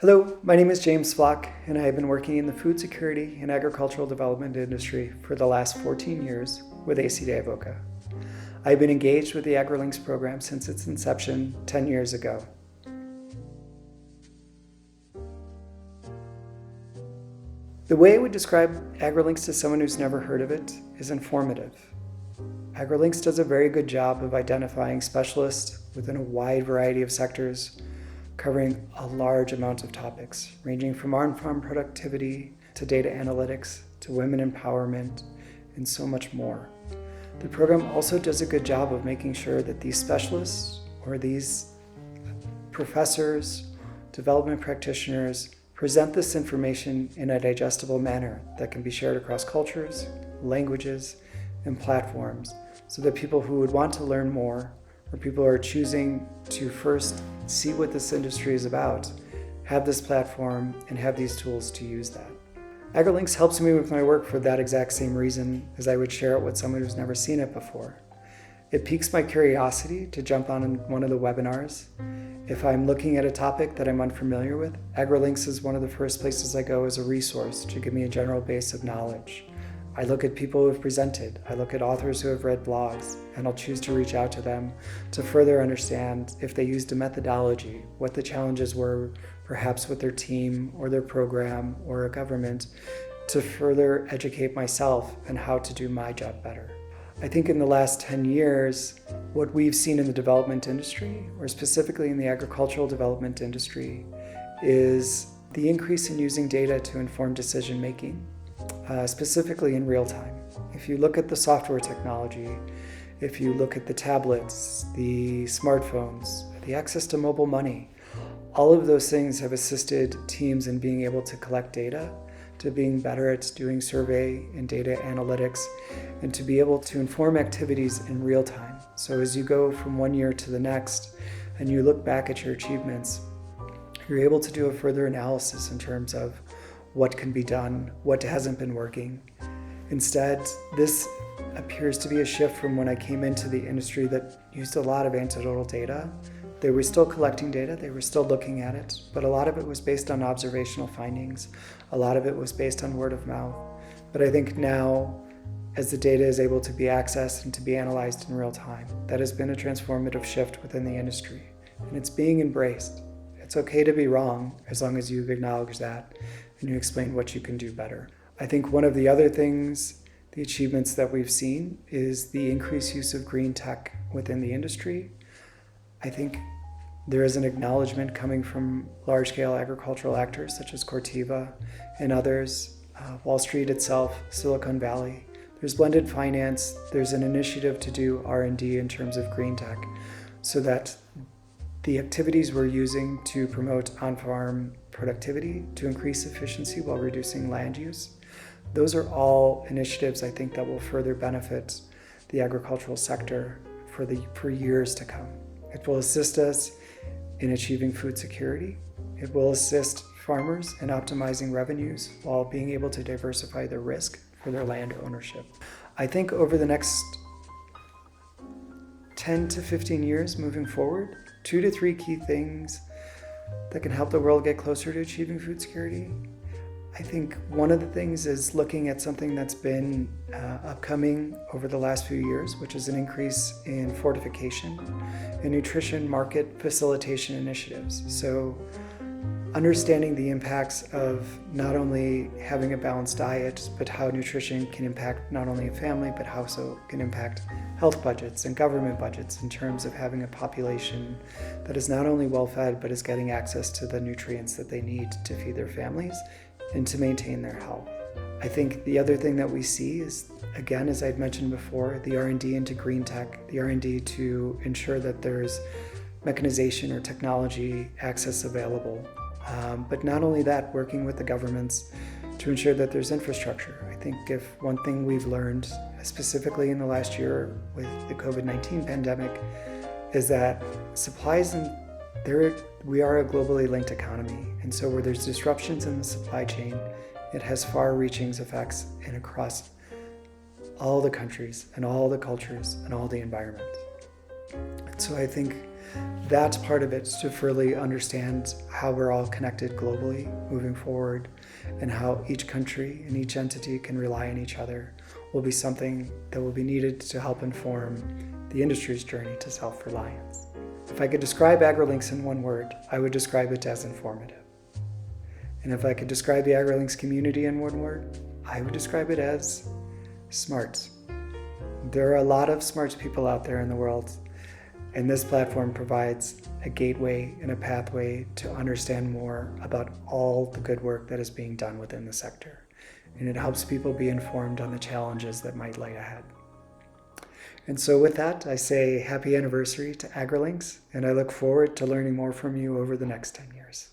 Hello, my name is James Flock, and I have been working in the food security and agricultural development industry for the last 14 years with ACD Avoca. I've been engaged with the Agrilinks program since its inception 10 years ago. The way I would describe Agrilinks to someone who's never heard of it is informative. Agrilinks does a very good job of identifying specialists within a wide variety of sectors, covering a large amount of topics, ranging from on-farm productivity to data analytics to women empowerment and so much more. The program also does a good job of making sure that these specialists or these professors, development practitioners present this information in a digestible manner that can be shared across cultures, languages, and platforms so that people who would want to learn more or people who are choosing to first see what this industry is about have this platform and have these tools to use that. Agrilinks helps me with my work for that exact same reason as I would share it with someone who's never seen it before. It piques my curiosity to jump on one of the webinars. If I'm looking at a topic that I'm unfamiliar with, Agrilinks is one of the first places I go as a resource to give me a general base of knowledge. I look at people who have presented, I look at authors who have read blogs, and I'll choose to reach out to them to further understand if they used a methodology, what the challenges were, perhaps with their team or their program or a government, to further educate myself on how to do my job better. I think in the last 10 years, what we've seen in the development industry, or specifically in the agricultural development industry, is the increase in using data to inform decision making. Specifically in real time. If you look at the software technology, if you look at the tablets, the smartphones, the access to mobile money, all of those things have assisted teams in being able to collect data, to being better at doing survey and data analytics, and to be able to inform activities in real time. So as you go from one year to the next and you look back at your achievements, you're able to do a further analysis in terms of what can be done, what hasn't been working. Instead, this appears to be a shift from when I came into the industry that used a lot of anecdotal data. They were still collecting data, they were still looking at it, but a lot of it was based on observational findings. A lot of it was based on word of mouth. But I think now, as the data is able to be accessed and to be analyzed in real time, that has been a transformative shift within the industry, and it's being embraced. It's okay to be wrong as long as you acknowledge that and you explain what you can do better. I think one of the other things, the achievements that we've seen, is the increased use of green tech within the industry. I think there is an acknowledgement coming from large-scale agricultural actors such as Corteva and others, Wall Street itself, Silicon Valley. There's blended finance, there's an initiative to do R&D in terms of green tech so that the activities we're using to promote on-farm productivity, to increase efficiency while reducing land use, those are all initiatives I think that will further benefit the agricultural sector for years to come. It will assist us in achieving food security. It will assist farmers in optimizing revenues while being able to diversify their risk for their land ownership. I think over the next 10 to 15 years moving forward, 2 to 3 key things that can help the world get closer to achieving food security. I think one of the things is looking at something that's been upcoming over the last few years, which is an increase in fortification and nutrition market facilitation initiatives. So understanding the impacts of not only having a balanced diet, but how nutrition can impact not only a family, but how so can impact health budgets and government budgets in terms of having a population that is not only well-fed, but is getting access to the nutrients that they need to feed their families and to maintain their health. I think the other thing that we see is, again, as I've mentioned before, the R&D into green tech, the R&D to ensure that there's mechanization or technology access available. But not only that, working with the governments to ensure that there's infrastructure. I think if one thing we've learned, specifically in the last year with the COVID-19 pandemic, is that supplies we are a globally linked economy. And so where there's disruptions in the supply chain, it has far-reaching effects and across all the countries and all the cultures and all the environments. So I think That's part of it, to fully understand how we're all connected globally moving forward, and how each country and each entity can rely on each other will be something that will be needed to help inform the industry's journey to self-reliance. If I could describe Agrilinks in one word, I would describe it as informative. And if I could describe the Agrilinks community in one word, I would describe it as smarts. There are a lot of smart people out there in the world, and this platform provides a gateway and a pathway to understand more about all the good work that is being done within the sector. And it helps people be informed on the challenges that might lie ahead. And so with that, I say happy anniversary to Agrilinks, and I look forward to learning more from you over the next 10 years.